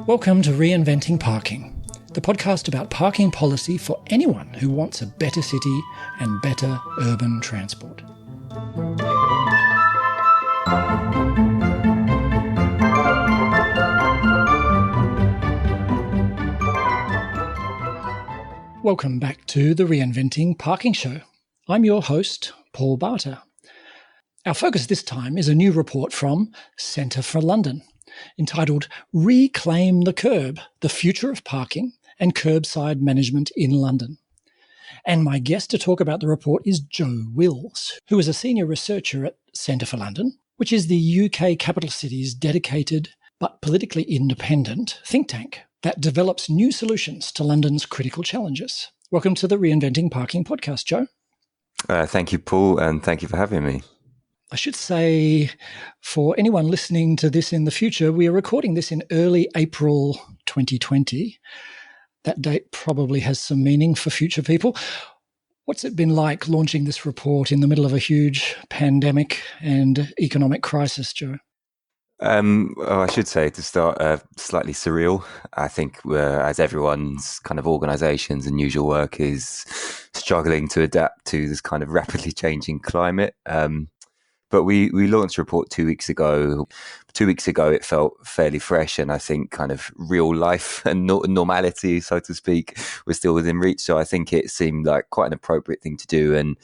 Welcome to Reinventing Parking, the podcast about parking policy for anyone who wants a better city and better urban transport. Welcome back to the Reinventing Parking Show. I'm your host, Paul Barter. Our focus this time is a new report from Centre for London, entitled Reclaim the Kerb, the Future of Parking and Kerbside Management in London. And my guest to talk about the report is Jo Wills, who is a senior researcher at Centre for London, which is the UK capital city's dedicated but politically independent think tank that develops new solutions to London's critical challenges. Welcome to the Reinventing Parking podcast, Jo. Thank you, Paul, and thank you for having me. I should say, for anyone listening to this in the future, we are recording this in early April 2020. That date probably has some meaning for future people. What's it been like launching this report in the middle of a huge pandemic and economic crisis, Jo? I should say to start, slightly surreal. I think as everyone's kind of organisations and usual work is struggling to adapt to this kind of rapidly changing climate. But we launched a report 2 weeks ago. 2 weeks ago, it felt fairly fresh, and I think kind of real life and normality, so to speak, was still within reach. So I think it seemed like quite an appropriate thing to do. And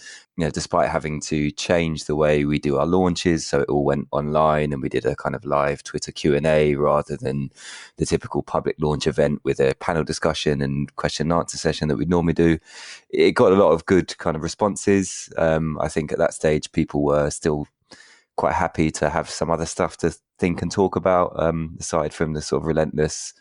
despite having to change the way we do our launches, so it all went online, and we did a kind of live Twitter Q&A rather than the typical public launch event with a panel discussion and question and answer session that we'd normally do. It got a lot of good kind of responses. I think at that stage, people were still quite happy to have some other stuff to think and talk about, aside from the sort of relentless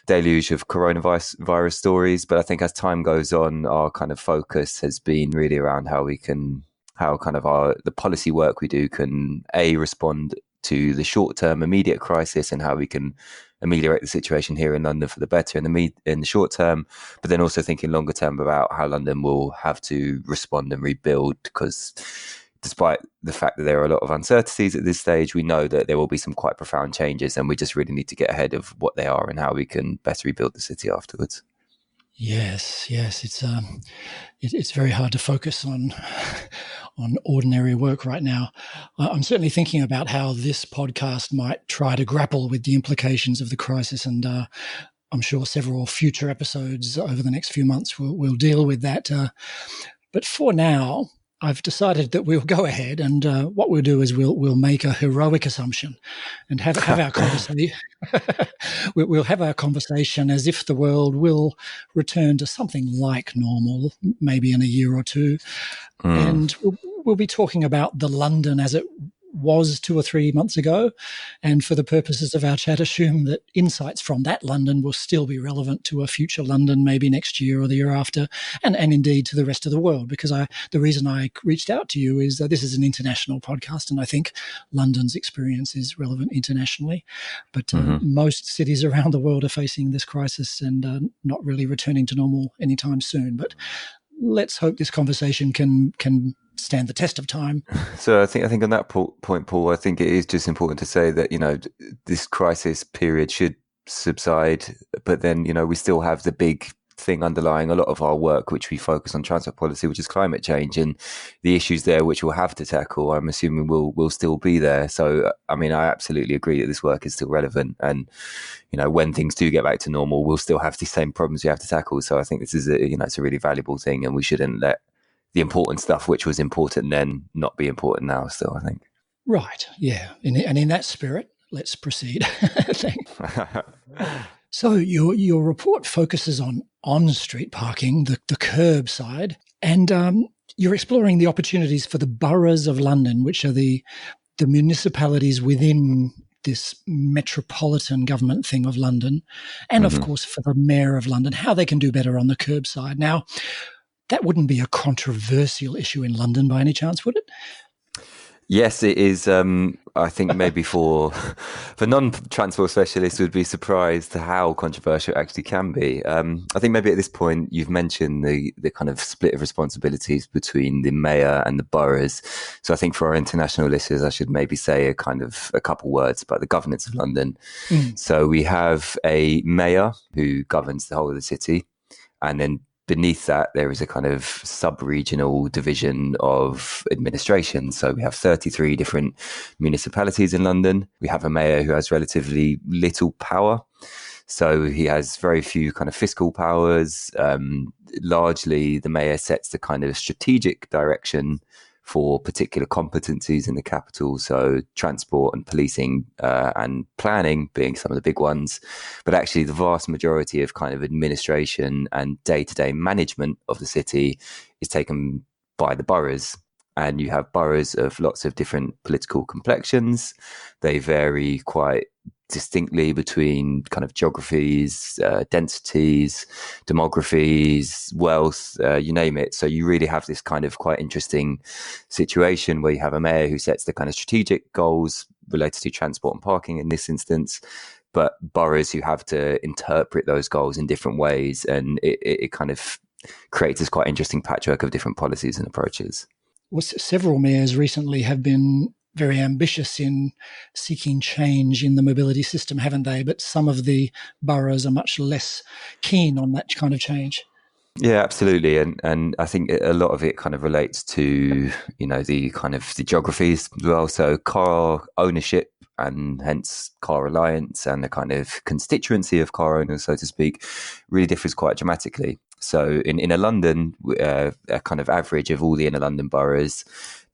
deluge of coronavirus stories. But I think as time goes on, our kind of focus has been really around how the policy work we do can respond to the short-term immediate crisis, and how we can ameliorate the situation here in London for the better in the short term, but then also thinking longer term about how London will have to respond and rebuild, because despite the fact that there are a lot of uncertainties at this stage, we know that there will be some quite profound changes, and we just really need to get ahead of what they are and how we can better rebuild the city afterwards. Yes, it's very hard to focus on ordinary work right now. I'm certainly thinking about how this podcast might try to grapple with the implications of the crisis, and I'm sure several future episodes over the next few months will deal with that. But for now, I've decided that we'll go ahead, and what we'll do is we'll make a heroic assumption and have our conversation. We'll have our conversation as if the world will return to something like normal, maybe in a year or two, and we'll be talking about the London as it was 2 or 3 months ago, and for the purposes of our chat, assume that insights from that London will still be relevant to a future London, maybe next year or the year after, and indeed to the rest of the world. Because the reason I reached out to you is that this is an international podcast, and I think London's experience is relevant internationally. But most cities around the world are facing this crisis and not really returning to normal anytime soon. But let's hope this conversation can stand the test of time. So I think on that point, Paul, I think it is just important to say that, this crisis period should subside, but then, we still have the big thing underlying a lot of our work, which we focus on transport policy, which is climate change, and the issues there, which we'll have to tackle, I'm assuming will still be there. So, I absolutely agree that this work is still relevant, and, when things do get back to normal, we'll still have the same problems we have to tackle. So I think this is it's a really valuable thing, and we shouldn't let the important stuff, which was important then, not be important now still, I think. Right, yeah. And in that spirit, let's proceed. So your report focuses on street parking, the Kerbside, and you're exploring the opportunities for the boroughs of London, which are the municipalities within this metropolitan government thing of London, and of course for the mayor of London, how they can do better on the Kerbside. Now, that wouldn't be a controversial issue in London by any chance, would it? Yes, it is. I think maybe for non-transport specialists would be surprised how controversial it actually can be. I think maybe at this point you've mentioned the kind of split of responsibilities between the mayor and the boroughs. So I think for our international listeners, I should maybe say a couple words about the governance of London. Mm. So we have a mayor who governs the whole of the city, and then beneath that, there is a kind of sub-regional division of administration. So we have 33 different municipalities in London. We have a mayor who has relatively little power. So he has very few kind of fiscal powers. Largely, the mayor sets the kind of strategic direction for particular competencies in the capital. So transport and policing and planning being some of the big ones. But actually, the vast majority of kind of administration and day-to-day management of the city is taken by the boroughs. And you have boroughs of lots of different political complexions. They vary quite distinctly between kind of geographies, densities, demographies, wealth, you name it. So you really have this kind of quite interesting situation where you have a mayor who sets the kind of strategic goals related to transport and parking in this instance, but boroughs who have to interpret those goals in different ways. And it kind of creates this quite interesting patchwork of different policies and approaches. Well, several mayors recently have been very ambitious in seeking change in the mobility system, haven't they? But some of the boroughs are much less keen on that kind of change. Yeah, absolutely, and I think a lot of it kind of relates to the kind of the geographies as well. So car ownership and hence car reliance and the kind of constituency of car owners, so to speak, really differs quite dramatically. So in a London, a kind of average of all the inner London boroughs,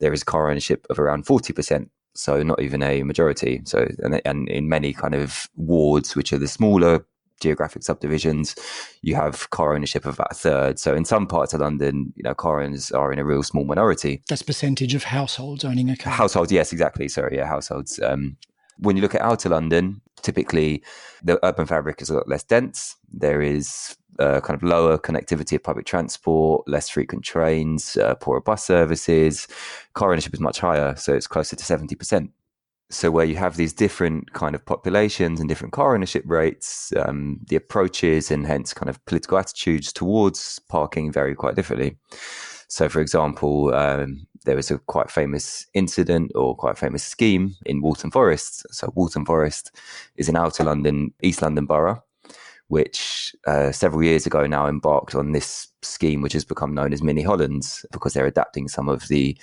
there is car ownership of around 40%. So not even a majority. So and in many kind of wards, which are the smaller geographic subdivisions, you have car ownership of about a third. So in some parts of London, car owners are in a real small minority. That's percentage of households owning a car. Households, yes, exactly. Sorry, yeah, households. When you look at outer London, typically the urban fabric is a lot less dense. There is kind of lower connectivity of public transport, less frequent trains, poorer bus services. Car ownership is much higher, so it's closer to 70%. So where you have these different kind of populations and different car ownership rates, the approaches and hence kind of political attitudes towards parking vary quite differently. So, for example, there was a quite famous incident or quite famous scheme in Waltham Forest. So Waltham Forest is an outer London, East London borough, which several years ago now embarked on this scheme, which has become known as Mini Hollands, because they're adapting some of the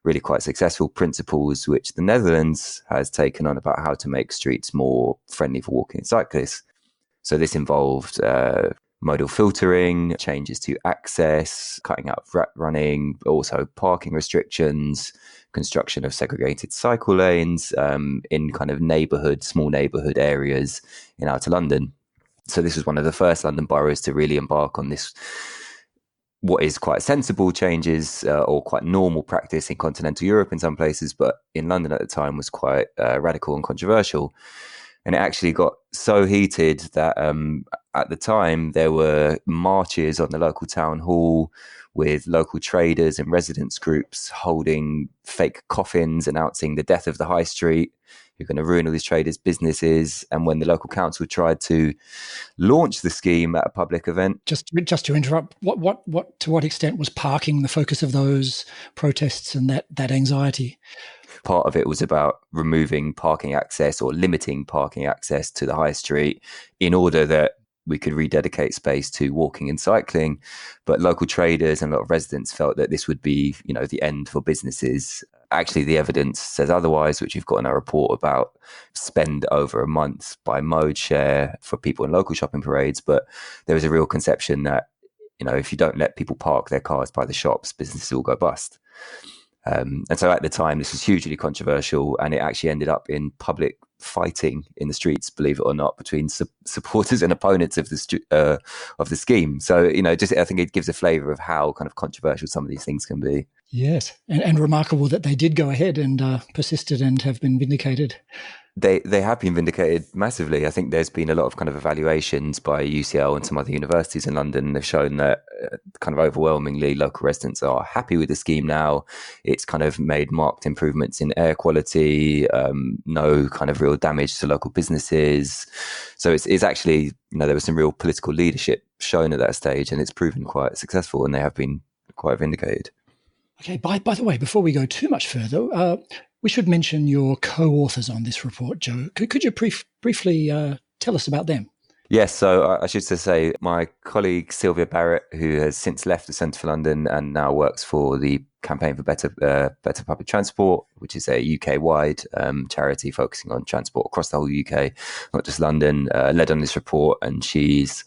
really quite successful principles which the Netherlands has taken on about how to make streets more friendly for walking and cyclists. So this involved modal filtering, changes to access, cutting out rat running, but also parking restrictions, construction of segregated cycle lanes in kind of small neighbourhood areas in outer London. So this was one of the first London boroughs to really embark on this, what is quite sensible changes or quite normal practice in continental Europe in some places, but in London at the time was quite radical and controversial. And it actually got so heated that at the time there were marches on the local town hall with local traders and residents groups holding fake coffins announcing the death of the high street. You're going to ruin all these traders' businesses. And when the local council tried to launch the scheme at a public event, just to interrupt, what to what extent was parking the focus of those protests and that anxiety? part of it was about removing parking access or limiting parking access to the high street in order that we could rededicate space to walking and cycling. But local traders and a lot of residents felt that this would be, the end for businesses. Actually, the evidence says otherwise, which you've got in our report about spend over a month by mode share for people in local shopping parades. But there was a real conception that, if you don't let people park their cars by the shops, businesses will go bust. And so at the time, this was hugely controversial, and it actually ended up in public fighting in the streets, believe it or not, between supporters and opponents of the scheme. So, just I think it gives a flavour of how kind of controversial some of these things can be. Yes, and remarkable that they did go ahead and persisted and have been vindicated. They have been vindicated massively. I think there's been a lot of kind of evaluations by UCL and some other universities in London. They've shown that kind of overwhelmingly local residents are happy with the scheme now. It's kind of made marked improvements in air quality, no kind of real damage to local businesses. So it's actually, there was some real political leadership shown at that stage, and it's proven quite successful, and they have been quite vindicated. Okay, by the way, before we go too much further, we should mention your co-authors on this report, Joe. Could you briefly tell us about them? Yes, so I should say my colleague Sylvia Barrett, who has since left the Centre for London and now works for the Campaign for Better Public Transport, which is a UK-wide charity focusing on transport across the whole UK, not just London, led on this report, and she's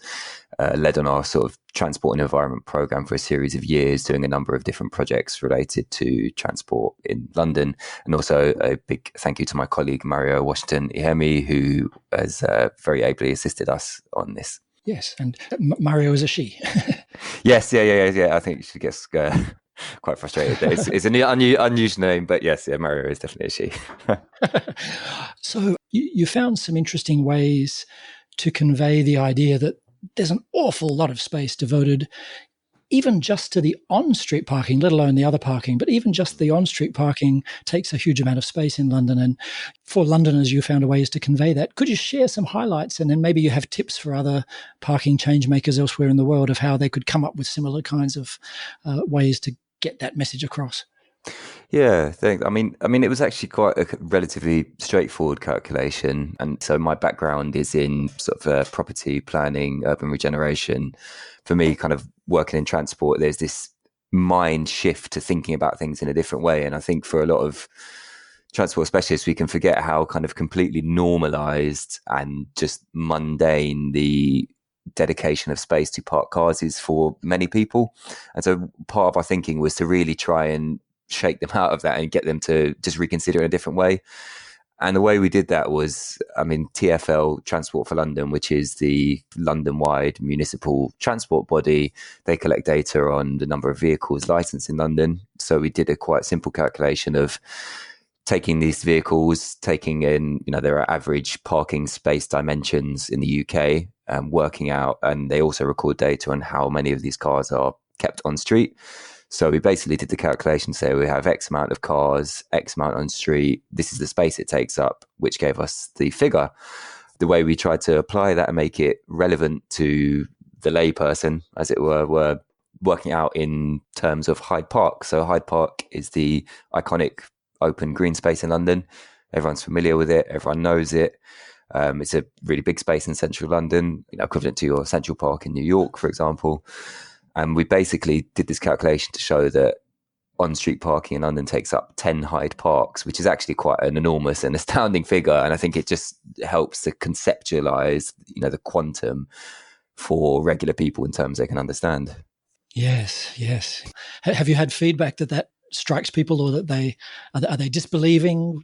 led on our sort of transport and environment programme for a series of years, doing a number of different projects related to transport in London. And also a big thank you to my colleague Mario Washington Ihemi, who has very ably assisted us on this. Yes, and Mario is a she. Yes, yeah. I think she gets quite frustrated. It's an unusual name, but yes, yeah, Mario is definitely a she. So you found some interesting ways to convey the idea that there's an awful lot of space devoted even just to the on-street parking, let alone the other parking, but even just the on-street parking takes a huge amount of space in London. And for Londoners, you found ways to convey that. Could you share some highlights? And then maybe you have tips for other parking change makers elsewhere in the world of how they could come up with similar kinds of ways to get that message across. Yeah, thanks. I mean, it was actually quite a relatively straightforward calculation. And so my background is in sort of property planning, urban regeneration. For me, kind of working in transport, there's this mind shift to thinking about things in a different way. And I think for a lot of transport specialists, we can forget how kind of completely normalized and just mundane the dedication of space to park cars is for many people. And so part of our thinking was to really try and shake them out of that and get them to just reconsider in a different way. And the way we did that was, TfL, Transport for London, which is the London-wide municipal transport body, they collect data on the number of vehicles licensed in London. So we did a quite simple calculation of taking these vehicles, taking in, their average parking space dimensions in the UK, working out, and they also record data on how many of these cars are kept on street. So we basically did the calculation, say we have X amount of cars, X amount on street, this is the space it takes up, which gave us the figure. The way we tried to apply that and make it relevant to the layperson, as it were working out in terms of Hyde Park. So Hyde Park is the iconic open green space in London. Everyone's familiar with it, everyone knows it. It's a really big space in central London, equivalent to your Central Park in New York, for example. And we basically did this calculation to show that on-street parking in London takes up 10 Hyde Parks, which is actually quite an enormous and astounding figure. And I think it just helps to conceptualize, the quantum for regular people in terms they can understand. Yes. Have you had feedback that strikes people, or that are they disbelieving?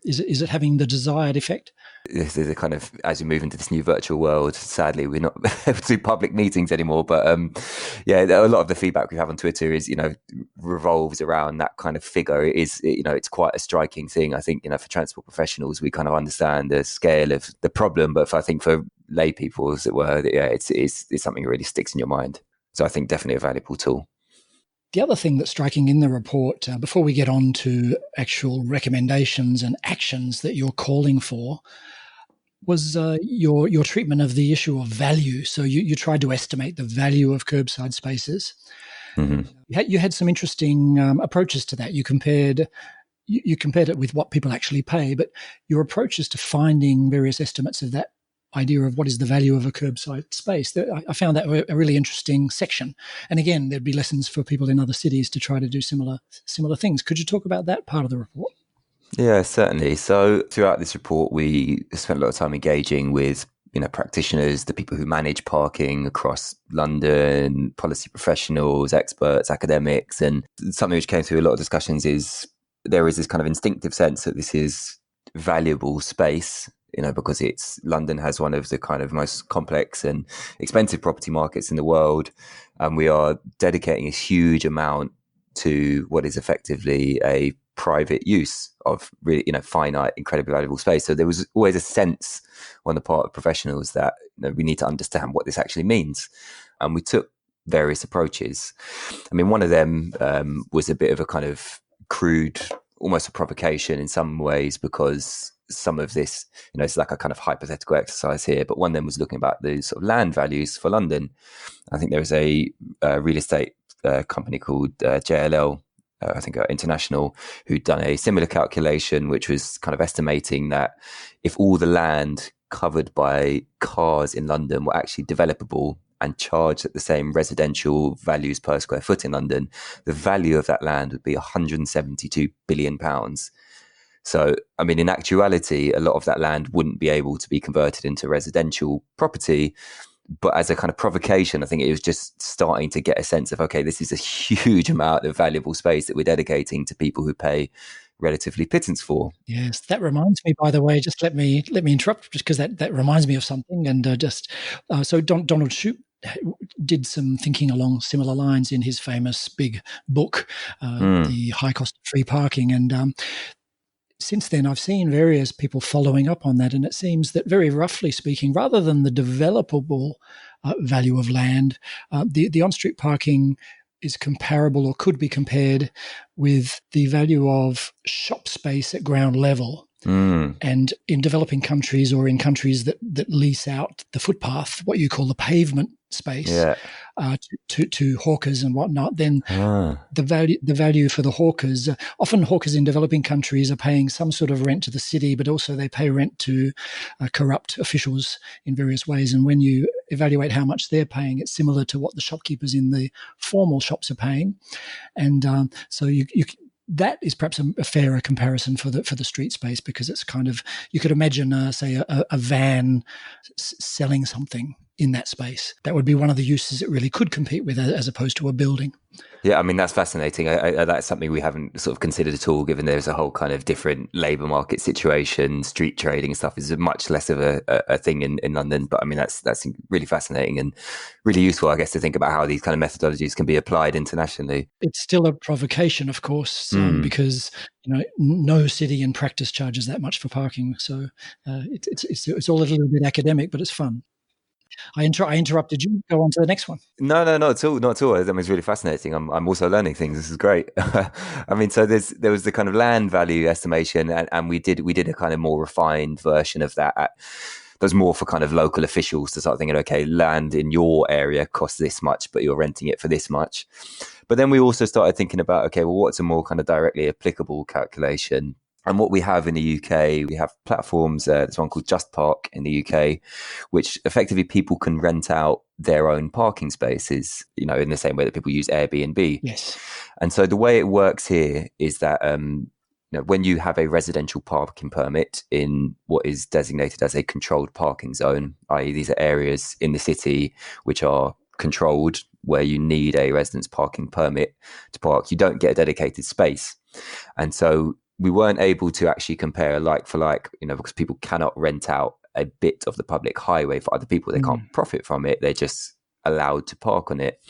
Is it having the desired effect? This is a kind of, as we move into this new virtual world, sadly we're not able to do public meetings anymore, but a lot of the feedback we have on Twitter is revolves around that kind of figure. It is it's quite a striking thing. I think for transport professionals we kind of understand the scale of the problem, but I think for lay people, as it were, it's something that really sticks in your mind. So I think definitely a valuable tool. The other thing that's striking in the report, before we get on to actual recommendations and actions that you're calling for, was your treatment of the issue of value. So you tried to estimate the value of curbside spaces. Mm-hmm. You had some interesting approaches to that. You compared it with what people actually pay, but your approaches to finding various estimates of that idea of what is the value of a curbside space. I found that a really interesting section. And again, there'd be lessons for people in other cities to try to do similar things. Could you talk about that part of the report? Yeah, certainly. So throughout this report, we spent a lot of time engaging with practitioners, the people who manage parking across London, policy professionals, experts, academics, and something which came through a lot of discussions is there is this kind of instinctive sense that this is valuable space, because London has one of the kind of most complex and expensive property markets in the world. And we are dedicating a huge amount to what is effectively a private use of really, finite, incredibly valuable space. So there was always a sense on the part of professionals that we need to understand what this actually means. And we took various approaches. I mean, one of them was a bit of a kind of crude, almost a provocation in some ways, because some of this, it's like a kind of hypothetical exercise here, but one of them was looking about the sort of land values for London. I think there was a real estate company called JLL, I think International, who'd done a similar calculation, which was kind of estimating that if all the land covered by cars in London were actually developable and charged at the same residential values per square foot in London, the value of that land would be £172 billion. So, I mean, in actuality, a lot of that land wouldn't be able to be converted into residential property. But as a kind of provocation, I think it was just starting to get a sense of, okay, this is a huge amount of valuable space that we're dedicating to people who pay relatively pittance for. Yes, that reminds me, by the way, just let me interrupt, just because that reminds me of something. And so Donald Shoup did some thinking along similar lines in his famous big book, The High Cost of Free Parking. And since then, I've seen various people following up on that, and it seems that, very roughly speaking, rather than the developable value of land, the on-street parking is comparable, or could be compared with, the value of shop space at ground level. And in developing countries, or in countries that lease out the footpath, what you call the pavement space, to hawkers and whatnot, then the value for the hawkers, often hawkers in developing countries are paying some sort of rent to the city, but also they pay rent to corrupt officials in various ways. And when you evaluate how much they're paying, it's similar to what the shopkeepers in the formal shops are paying. And so you that is perhaps a fairer comparison for the street space, because it's kind of, you could imagine, say, a van selling something in that space. That would be one of the uses it really could compete with, as opposed to a building. Yeah, I mean, that's fascinating. That's something we haven't sort of considered at all, given there's a whole kind of different labour market situation. Street trading and stuff is much less of a thing in London. But I mean, that's really fascinating and really useful, I guess, to think about how these kind of methodologies can be applied internationally. It's still a provocation, of course, because no city in practice charges that much for parking. So it's all a little bit academic, but it's fun. I interrupted you. Go on to the next one. No, not at all. Not at all. I mean, it's really fascinating. I'm also learning things. This is great. I mean, so there was the kind of land value estimation, and we did a kind of more refined version of that. There's more for kind of local officials to start thinking, okay, land in your area costs this much, but you're renting it for this much. But then we also started thinking about, okay, well, what's a more kind of directly applicable calculation? And what we have in the UK, we have platforms, there's one called Just Park in the UK, which effectively people can rent out their own parking spaces, in the same way that people use Airbnb. Yes. And so the way it works here is that when you have a residential parking permit in what is designated as a controlled parking zone, i.e. these are areas in the city which are controlled, where you need a residence parking permit to park, you don't get a dedicated space. And so we weren't able to actually compare like for like, because people cannot rent out a bit of the public highway for other people. They can't profit from it. They're just allowed to park on it.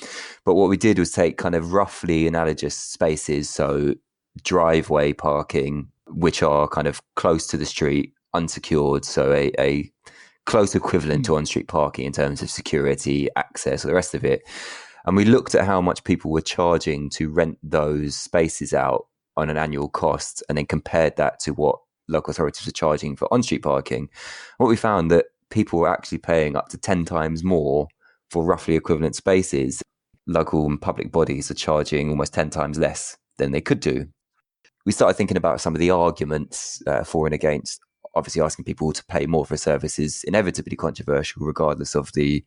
But what we did was take kind of roughly analogous spaces. So driveway parking, which are kind of close to the street, unsecured. So a close equivalent to on-street parking in terms of security, access, all the rest of it. And we looked at how much people were charging to rent those spaces out on an annual cost, and then compared that to what local authorities are charging for on-street parking. What we found that people were actually paying up to 10 times more for roughly equivalent spaces. Local and public bodies are charging almost 10 times less than they could do. We started thinking about some of the arguments for and against. Obviously, asking people to pay more for a service is inevitably controversial, regardless of the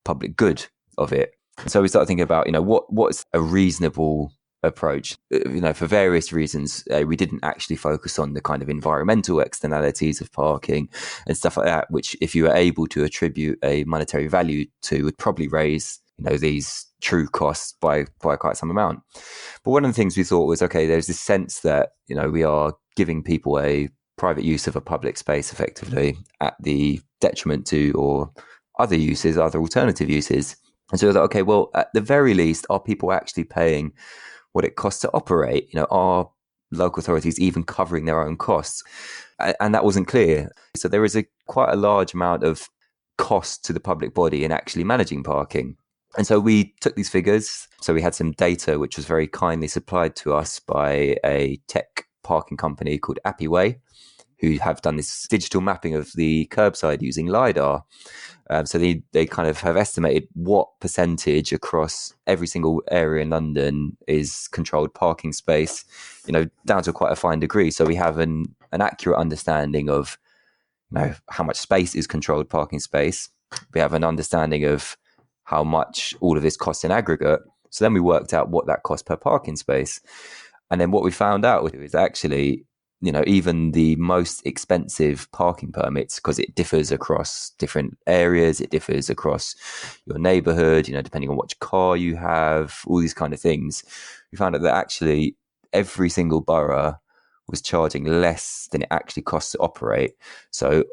public good of it. So we started thinking about, what's a reasonable approach. For various reasons, we didn't actually focus on the kind of environmental externalities of parking and stuff like that, which if you were able to attribute a monetary value to, would probably raise these true costs by quite some amount. But one of the things we thought was, okay, there's this sense that we are giving people a private use of a public space effectively at the detriment to or other uses, other alternative uses. And so they're like, okay, well, at the very least, are people actually paying what it costs to operate? Are local authorities even covering their own costs? And that wasn't clear. So there is quite a large amount of cost to the public body in actually managing parking. And so we took these figures. So we had some data, which was very kindly supplied to us by a tech parking company called Appiway, who have done this digital mapping of the Kerbside using LiDAR. So they kind of have estimated what percentage across every single area in London is controlled parking space, down to quite a fine degree. So we have an accurate understanding of how much space is controlled parking space. We have an understanding of how much all of this costs in aggregate. So then we worked out what that cost per parking space. And then what we found out is actually, even the most expensive parking permits, because it differs across different areas, it differs across your neighborhood, depending on which car you have, all these kind of things. We found out that actually every single borough was charging less than it actually costs to operate. So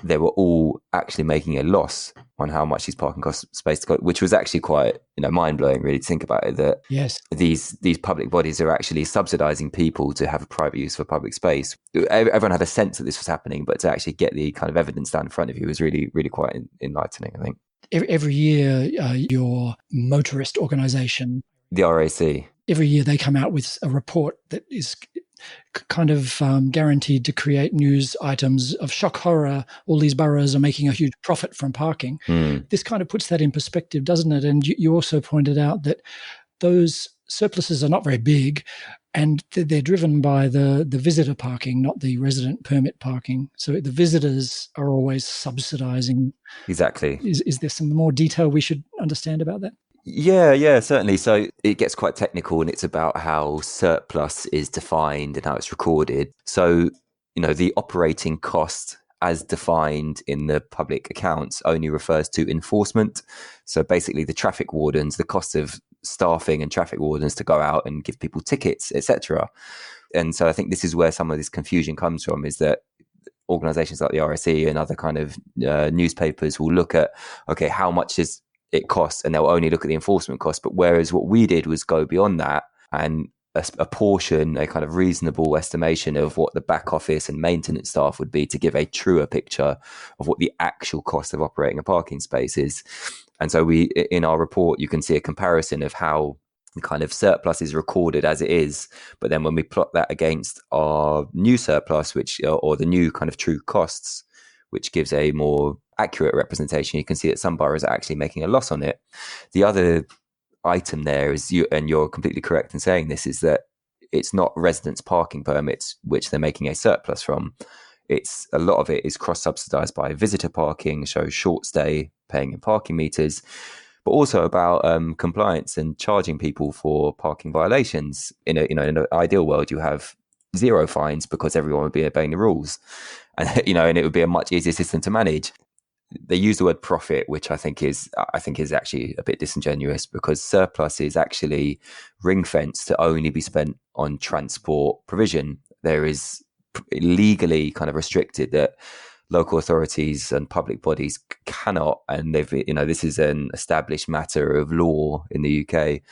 they were all actually making a loss on how much these parking cost space to go, which was actually quite mind blowing, really, to think about it. That yes, these public bodies are actually subsidising people to have a private use for public space. Everyone had a sense that this was happening, but to actually get the kind of evidence down in front of you was really, really quite enlightening, I think. Every year, your motorist organisation, the RAC, every year they come out with a report that is kind of guaranteed to create news items of shock horror. All these boroughs are making a huge profit from parking. This kind of puts that in perspective, doesn't it? And you also pointed out that those surpluses are not very big, and they're driven by the visitor parking, not the resident permit parking. So the visitors are always subsidising. Exactly. Is there some more detail we should understand about that? Yeah, certainly. So it gets quite technical, and it's about how surplus is defined and how it's recorded. So, the operating cost as defined in the public accounts only refers to enforcement. So basically the traffic wardens, the cost of staffing and traffic wardens to go out and give people tickets, etc. And so I think this is where some of this confusion comes from, is that organizations like the RSE and other kind of newspapers will look at, okay, how much is it costs, and they'll only look at the enforcement cost. But whereas what we did was go beyond that and a portion, a kind of reasonable estimation of what the back office and maintenance staff would be to give a truer picture of what the actual cost of operating a parking space is. And so in our report, you can see a comparison of how the kind of surplus is recorded as it is. But then when we plot that against our new surplus, or the new kind of true costs, which gives a more accurate representation, you can see that some boroughs are actually making a loss on it. The other item there is, you're completely correct in saying this, is that it's not residents' parking permits which they're making a surplus from. It's a lot of it is cross-subsidised by visitor parking, so short stay, paying in parking meters, but also about compliance and charging people for parking violations. In an ideal world, you have zero fines because everyone would be obeying the rules, and and it would be a much easier system to manage. They use the word profit, which I think is actually a bit disingenuous, because surplus is actually ring fenced to only be spent on transport provision. There is legally kind of restricted that local authorities and public bodies cannot, and this is an established matter of law in the UK,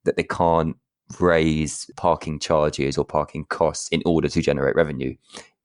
that they can't raise parking charges or parking costs in order to generate revenue.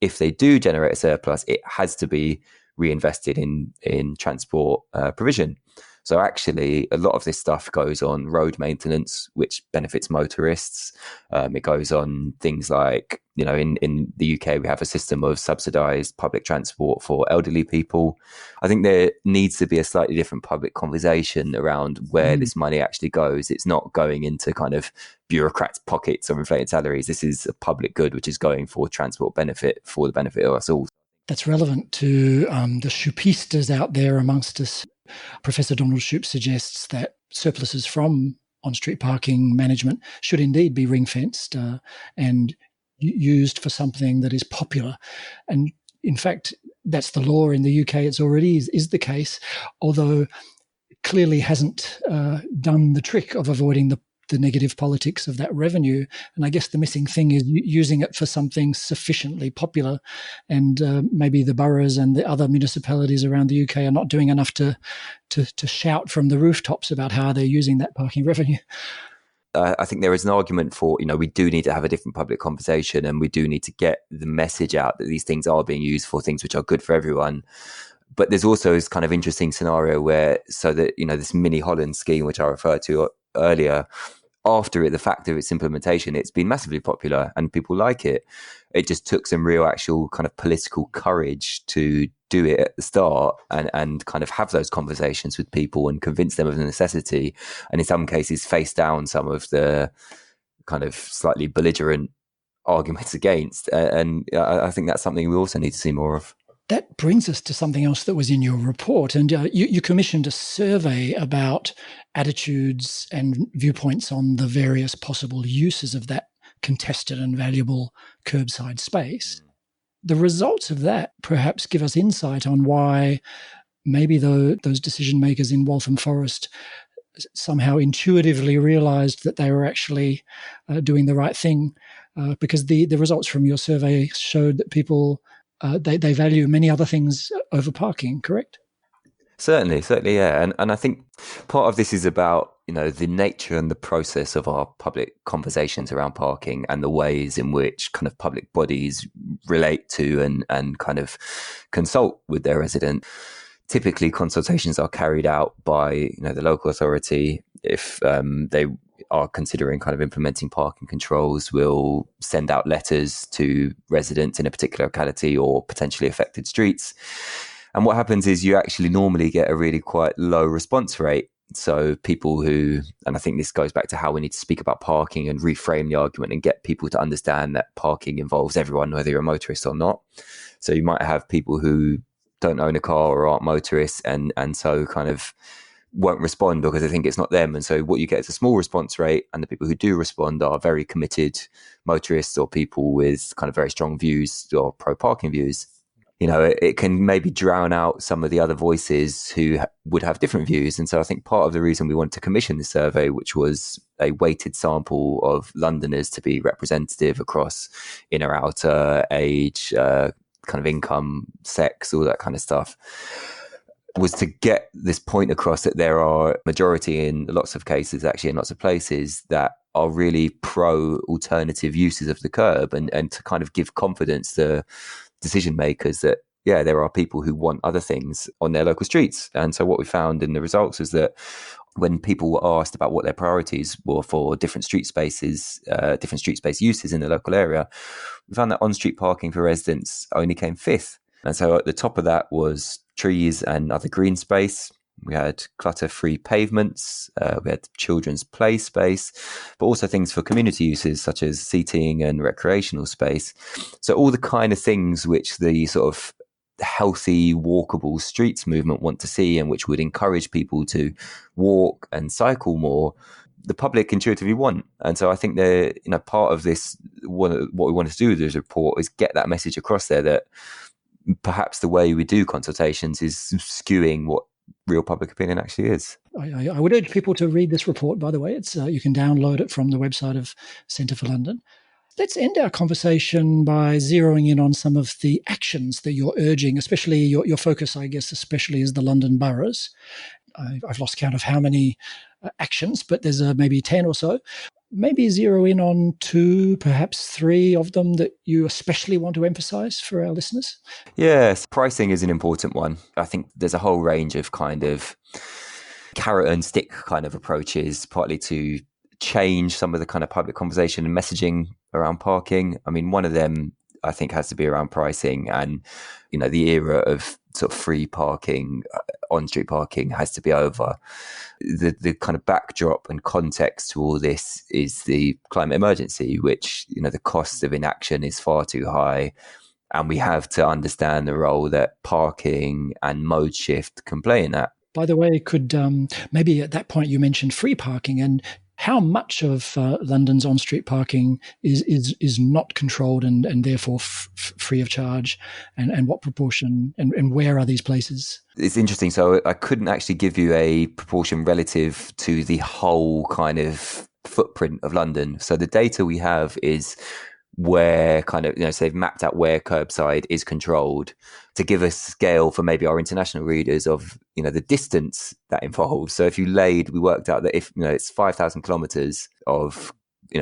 If they do generate a surplus, it has to be reinvested in transport provision. So actually, a lot of this stuff goes on road maintenance, which benefits motorists. It goes on things like, in the UK, we have a system of subsidised public transport for elderly people. I think there needs to be a slightly different public conversation around where this money actually goes. It's not going into kind of bureaucrats' pockets or inflated salaries. This is a public good which is going for transport benefit, for the benefit of us all. That's relevant to the Shoupistas out there amongst us. Professor Donald Shoup suggests that surpluses from on-street parking management should indeed be ring-fenced and used for something that is popular. And in fact, that's the law in the UK. It's already is the case, although it clearly hasn't done the trick of avoiding the the negative politics of that revenue. And I guess the missing thing is using it for something sufficiently popular. And maybe the boroughs and the other municipalities around the UK are not doing enough to shout from the rooftops about how they're using that parking revenue. I think there is an argument for, we do need to have a different public conversation, and we do need to get the message out that these things are being used for things which are good for everyone. But there's also this kind of interesting scenario where, so that, this mini Holland scheme, which I referred to earlier, after the fact of its implementation, it's been massively popular and people like it. It just took some real actual kind of political courage to do it at the start and kind of have those conversations with people and convince them of the necessity. And in some cases, face down some of the kind of slightly belligerent arguments against. And I think that's something we also need to see more of. That brings us to something else that was in your report. And you commissioned a survey about attitudes and viewpoints on the various possible uses of that contested and valuable curbside space. The results of that perhaps give us insight on why maybe those decision makers in Waltham Forest somehow intuitively realized that they were actually doing the right thing, because the results from your survey showed that people they value many other things over parking, correct? Certainly, yeah. And I think part of this is about, the nature and the process of our public conversations around parking and the ways in which kind of public bodies relate to and kind of consult with their resident. Typically, consultations are carried out by, the local authority. If they are considering kind of implementing parking controls, will send out letters to residents in a particular locality or potentially affected streets. And what happens is you actually normally get a really quite low response rate. So people who, and I think this goes back to how we need to speak about parking and reframe the argument and get people to understand that parking involves everyone, whether you're a motorist or not. So you might have people who don't own a car or aren't motorists and so kind of won't respond because they think it's not them. And so what you get is a small response rate, and the people who do respond are very committed motorists or people with kind of very strong views or pro-parking views. It can maybe drown out some of the other voices who would have different views. And so I think part of the reason we wanted to commission the survey, which was a weighted sample of Londoners to be representative across inner, outer, age, kind of income, sex, all that kind of stuff, was to get this point across that there are majority in lots of cases, actually in lots of places, that are really pro alternative uses of the curb, and to kind of give confidence to decision makers that, yeah, there are people who want other things on their local streets. And so what we found in the results is that when people were asked about what their priorities were for different street spaces, different street space uses in the local area, we found that on-street parking for residents only came fifth. And so at the top of that was trees and other green space. We had clutter-free pavements, we had children's play space, but also things for community uses such as seating and recreational space. So all the kind of things which the sort of healthy, walkable streets movement want to see, and which would encourage people to walk and cycle more, the public intuitively want. And so I think that, part of this, what we want to do with this report is get that message across there that perhaps the way we do consultations is skewing what real public opinion actually is. I would urge people to read this report, by the way. It's you can download it from the website of Centre for London. Let's end our conversation by zeroing in on some of the actions that you're urging, especially your focus, I guess, especially is the London boroughs. I've lost count of how many actions, but there's maybe 10 or so. Maybe zero in on 2, perhaps 3 of them that you especially want to emphasize for our listeners. Yes, pricing is an important one. I think there's a whole range of kind of carrot and stick kind of approaches, partly to change some of the kind of public conversation and messaging around parking. I mean, one of them I think has to be around pricing, and the era of sort of free parking, on-street parking has to be over. The kind of backdrop and context to all this is the climate emergency, which, the cost of inaction is far too high. And we have to understand the role that parking and mode shift can play in that. By the way, could maybe at that point you mentioned free parking, and how much of London's on-street parking is not controlled and therefore free of charge, and what proportion, and where are these places? It's interesting. So I couldn't actually give you a proportion relative to the whole kind of footprint of London. So the data we have is where kind of, so they've mapped out where Kerbside is controlled to give a scale for maybe our international readers of, the distance that involves. So if we worked out that if, it's 5,000 kilometers of,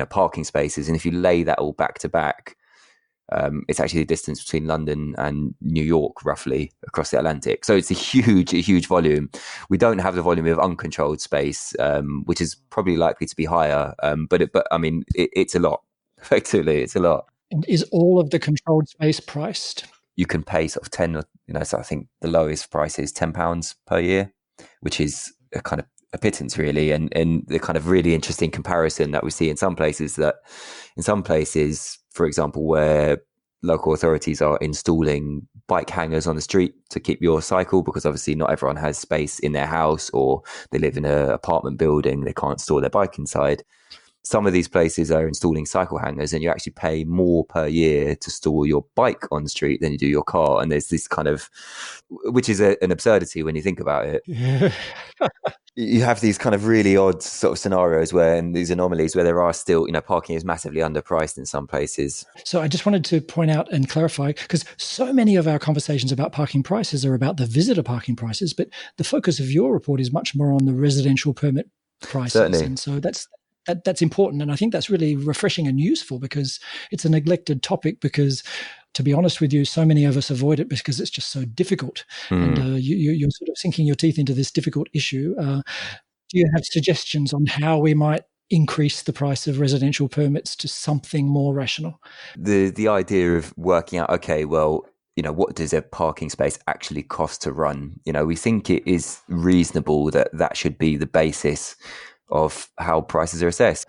parking spaces. And if you lay that all back to back, it's actually the distance between London and New York, roughly, across the Atlantic. So it's a huge volume. We don't have the volume of uncontrolled space, which is probably likely to be higher. But it's a lot. Effectively, it's a lot. And is all of the controlled space priced? You can pay sort of 10, so I think the lowest price is £10 per year, which is a kind of a pittance, really. And the kind of really interesting comparison that we see in some places, for example, where local authorities are installing bike hangers on the street to keep your cycle, because obviously not everyone has space in their house, or they live in an apartment building, they can't store their bike inside. Some of these places are installing cycle hangers, and you actually pay more per year to store your bike on the street than you do your car. And there's this kind of, which is an absurdity when you think about it. Yeah. You have these kind of really odd sort of scenarios and these anomalies where there are still, parking is massively underpriced in some places. So I just wanted to point out and clarify, because so many of our conversations about parking prices are about the visitor parking prices, but the focus of your report is much more on the residential permit prices. Certainly. And so that's important. And I think that's really refreshing and useful, because it's a neglected topic, because to be honest with you, so many of us avoid it because it's just so difficult. And you're sort of sinking your teeth into this difficult issue. Do you have suggestions on how we might increase the price of residential permits to something more rational? The idea of working out, okay, well, what does a parking space actually cost to run? We think it is reasonable that should be the basis of how prices are assessed.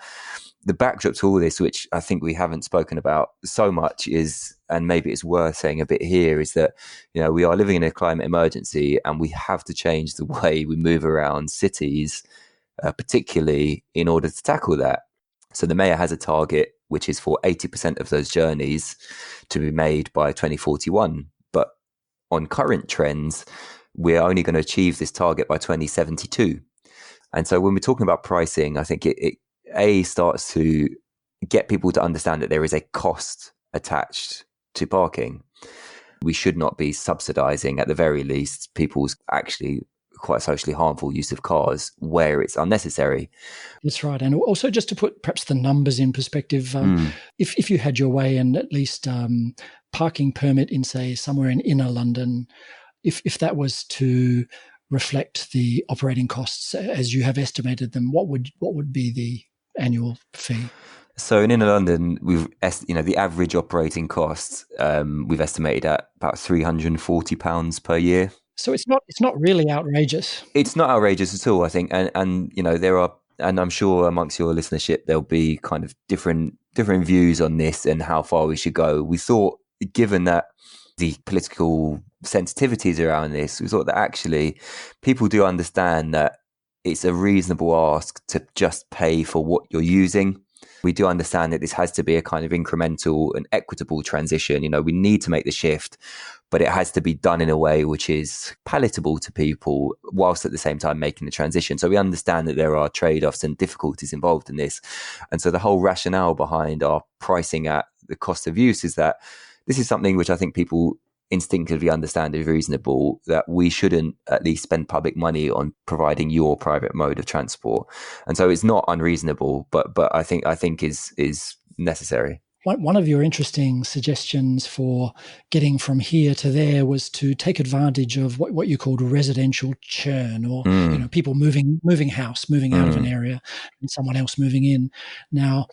The backdrop to all this, which I think we haven't spoken about so much, is, and maybe it's worth saying a bit here, is that, we are living in a climate emergency, and we have to change the way we move around cities, particularly in order to tackle that. So the mayor has a target, which is for 80% of those journeys to be made by 2041. But on current trends, we're only going to achieve this target by 2072. And so when we're talking about pricing, I think it starts to get people to understand that there is a cost attached to parking. We should not be subsidizing, at the very least, people's actually quite socially harmful use of cars where it's unnecessary. That's right. And also, just to put perhaps the numbers in perspective, if you had your way, and at least parking permit in, say, somewhere in inner London, if that was to reflect the operating costs as you have estimated them, what would be the annual fee? So in inner London, the average operating costs we've estimated at about £340 per year. So it's not really outrageous. It's not outrageous at all, I think, and there are, and I'm sure amongst your listenership there'll be kind of different views on this and how far we should go. We thought, given that the political sensitivities around this, we thought that actually people do understand that it's a reasonable ask to just pay for what you're using. We do understand that this has to be a kind of incremental and equitable transition. We need to make the shift, but it has to be done in a way which is palatable to people, whilst at the same time making the transition. So we understand that there are trade-offs and difficulties involved in this. And so the whole rationale behind our pricing at the cost of use is that this is something which I think people instinctively understand is reasonable, that we shouldn't at least spend public money on providing your private mode of transport. And so it's not unreasonable, but I think is necessary. One of your interesting suggestions for getting from here to there was to take advantage of what you called residential churn, or people moving house, moving out of an area, and someone else moving in. Now,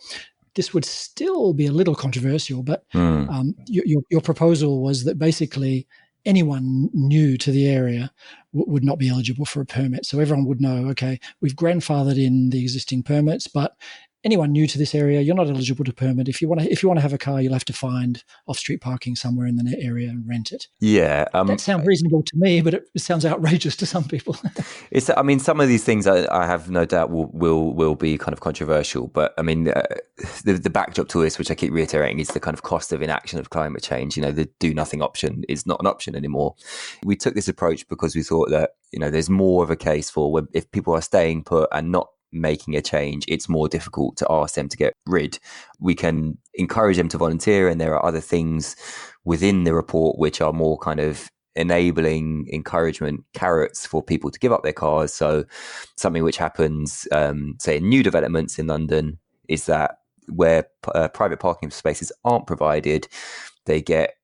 this would still be a little controversial, but your proposal was that basically anyone new to the area would not be eligible for a permit. So everyone would know, okay, we've grandfathered in the existing permits, but anyone new to this area, you're not eligible to permit. If you want to have a car, you'll have to find off-street parking somewhere in the area and rent it. Yeah, that sounds reasonable to me, but it sounds outrageous to some people. Some of these things I have no doubt will be kind of controversial. But the backdrop to this, which I keep reiterating, is the kind of cost of inaction of climate change. The do nothing option is not an option anymore. We took this approach because we thought that there's more of a case for if people are staying put and not making a change, it's more difficult to ask them to get rid. We can encourage them to volunteer, and there are other things within the report which are more kind of enabling encouragement carrots for people to give up their cars. So something which happens, say in new developments in London, is that where private parking spaces aren't provided, they get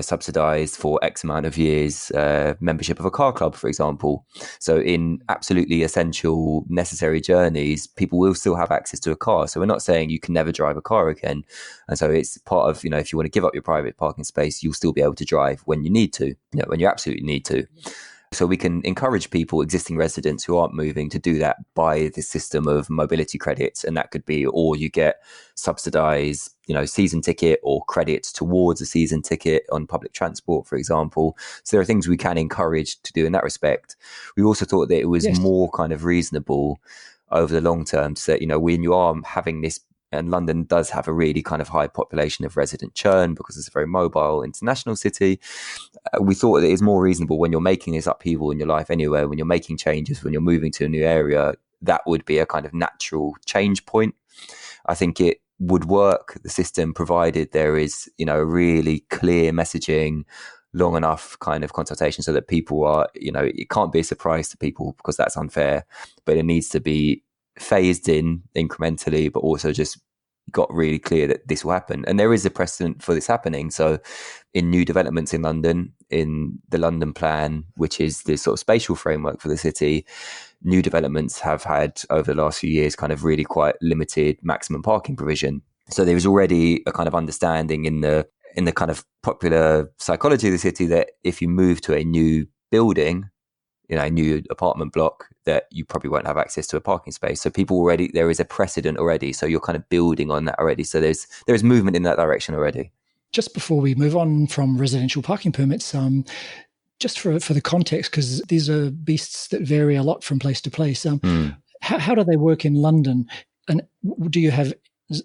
subsidized for X amount of years membership of a car club, for example. So in absolutely essential, necessary journeys, people will still have access to a car. So we're not saying you can never drive a car again. And so it's part of, if you want to give up your private parking space, you'll still be able to drive when you need to, when you absolutely need to. So we can encourage people, existing residents who aren't moving, to do that by the system of mobility credits. And that could be, or you get subsidized, season ticket or credits towards a season ticket on public transport, for example. So there are things we can encourage to do in that respect. We also thought that it was more kind of reasonable over the long term to say, when you are having this, and London does have a really kind of high population of resident churn because it's a very mobile international city. We thought that it is more reasonable when you're making this upheaval in your life anywhere, when you're making changes, when you're moving to a new area, that would be a kind of natural change point. I think it would work, the system, provided there is, a really clear messaging, long enough kind of consultation so that people are, it can't be a surprise to people because that's unfair, but it needs to be phased in incrementally, but also just got really clear that this will happen. And there is a precedent for this happening. So in new developments in London, in the London plan, which is the sort of spatial framework for the city, new developments have had over the last few years kind of really quite limited maximum parking provision. So there is already a kind of understanding in the kind of popular psychology of the city that if you move to a new building, a new apartment block, that you probably won't have access to a parking space. So people already, there is a precedent already. So you're kind of building on that already. So there's movement in that direction already. Just before we move on from residential parking permits, just for the context, because these are beasts that vary a lot from place to place. How do they work in London? And do you have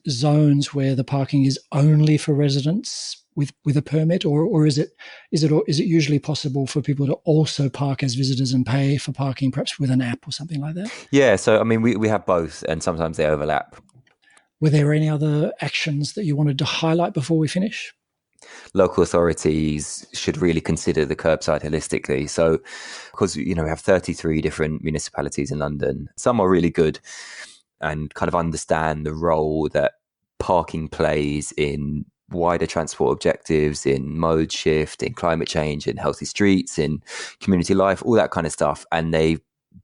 zones where the parking is only for residents with a permit, or is it usually possible for people to also park as visitors and pay for parking, perhaps with an app or something like that? Yeah, so I mean, we have both, and sometimes they overlap. Were there any other actions that you wanted to highlight before we finish? Local authorities should really consider the curbside holistically. So, because we have 33 different municipalities in London, some are really good and kind of understand the role that parking plays in wider transport objectives, in mode shift, in climate change, in healthy streets, in community life, all that kind of stuff. And they've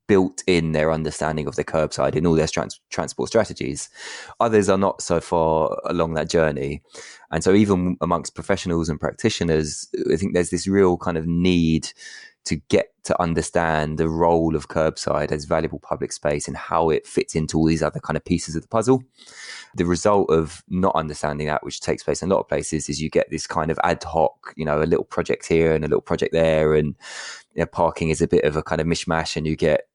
built in their understanding of the curbside in all their transport strategies. Others are not so far along that journey. And so even amongst professionals and practitioners, I think there's this real kind of need to get to understand the role of curbside as valuable public space and how it fits into all these other kind of pieces of the puzzle. The result of not understanding that, which takes place in a lot of places, is you get this kind of ad hoc, a little project here and a little project there, and parking is a bit of a kind of mishmash, and you get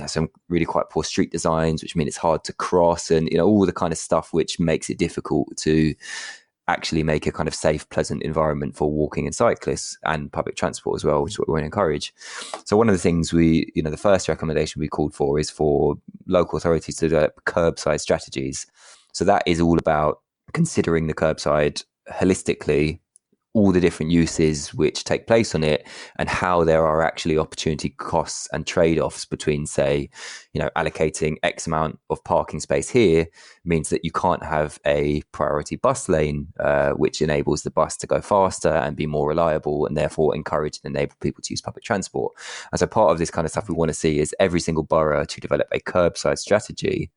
some really quite poor street designs, which mean it's hard to cross, and all the kind of stuff which makes it difficult to actually make a kind of safe, pleasant environment for walking and cyclists and public transport as well, which is what we want to encourage. So one of the things the first recommendation we called for is for local authorities to develop curbside strategies. So that is all about considering the curbside holistically, all the different uses which take place on it, and how there are actually opportunity costs and trade-offs between, say, allocating X amount of parking space here means that you can't have a priority bus lane, which enables the bus to go faster and be more reliable, and therefore encourage and enable people to use public transport. And so part of this kind of stuff we want to see is every single borough to develop a curbside strategy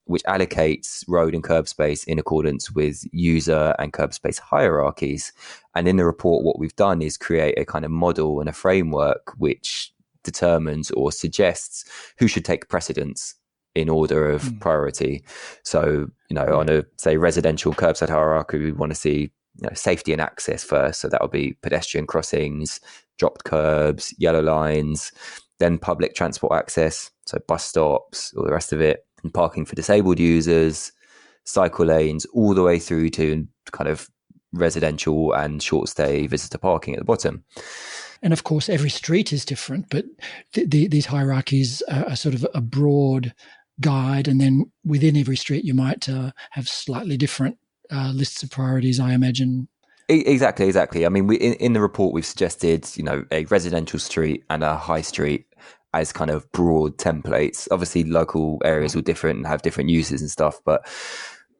which allocates road and curb space in accordance with user and curb space hierarchies. And in the report, what we've done is create a kind of model and a framework which determines or suggests who should take precedence in order of priority. So, on a, say, residential curbside hierarchy, we want to see safety and access first. So that would be pedestrian crossings, dropped curbs, yellow lines, then public transport access, so bus stops, all the rest of it, and parking for disabled users, cycle lanes, all the way through to kind of residential and short stay visitor parking at the bottom. And of course, every street is different, but these hierarchies are sort of a broad guide, and then within every street you might have slightly different lists of priorities, I imagine. Exactly. I mean, in the report we've suggested, a residential street and a high street as kind of broad templates. Obviously, local areas will differ and have different uses and stuff, but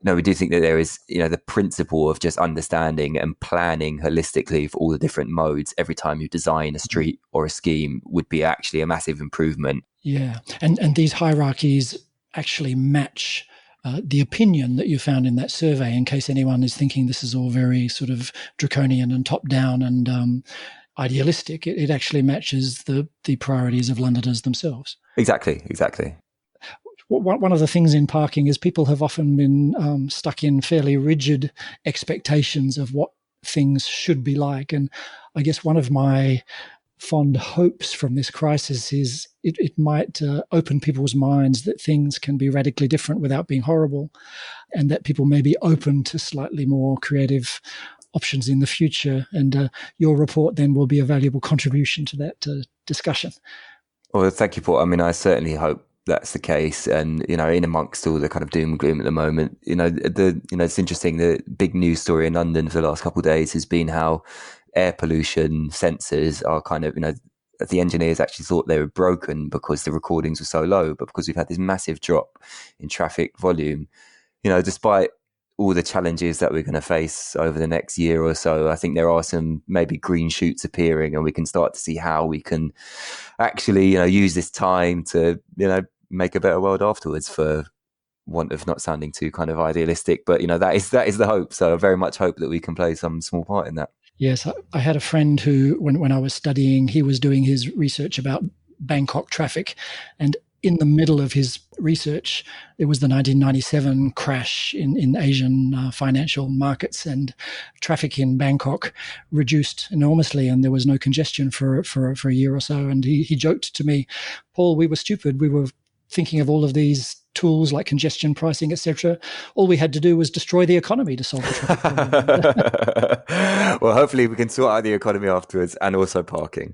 we do think that there is, the principle of just understanding and planning holistically for all the different modes every time you design a street or a scheme would be actually a massive improvement. Yeah, and these hierarchies actually match the opinion that you found in that survey, in case anyone is thinking this is all very sort of draconian and top-down and idealistic. It actually matches the priorities of Londoners themselves. Exactly. One of the things in parking is people have often been stuck in fairly rigid expectations of what things should be like. And I guess one of my fond hopes from this crisis is it might open people's minds that things can be radically different without being horrible, and that people may be open to slightly more creative options in the future. And your report then will be a valuable contribution to that discussion. Well, thank you, Paul. I mean, I certainly hope that's the case. And, in amongst all the kind of doom and gloom at the moment, it's interesting. The big news story in London for the last couple of days has been how air pollution sensors are kind of, the engineers actually thought they were broken because the recordings were so low, but because we've had this massive drop in traffic volume, despite all the challenges that we're going to face over the next year or so, I think there are some maybe green shoots appearing, and we can start to see how we can actually, use this time to, make a better world afterwards, for want of not sounding too kind of idealistic. But, that is the hope. So I very much hope that we can play some small part in that. Yes, I had a friend who, when I was studying, he was doing his research about Bangkok traffic, and in the middle of his research, there was the 1997 crash in Asian financial markets, and traffic in Bangkok reduced enormously, and there was no congestion for a year or so. And he joked to me, Paul, we were stupid. We were thinking of all of these tools like congestion pricing, etc. All we had to do was destroy the economy to solve the traffic problem. Well, hopefully we can sort out the economy afterwards, and also parking.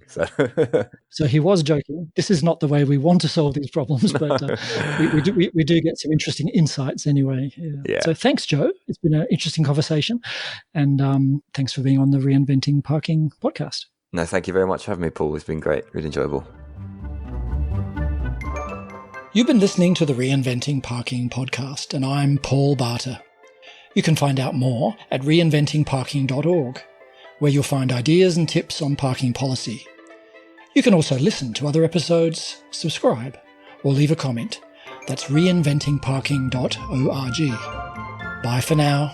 So he was joking. This is not the way we want to solve these problems, but we do get some interesting insights anyway. Yeah. So thanks, Joe. It's been an interesting conversation, and thanks for being on the Reinventing Parking podcast. No, thank you very much for having me, Paul. It's been great, really enjoyable. You've been listening to the Reinventing Parking podcast, and I'm Paul Barter. You can find out more at reinventingparking.org, where you'll find ideas and tips on parking policy. You can also listen to other episodes, subscribe, or leave a comment. That's reinventingparking.org. Bye for now.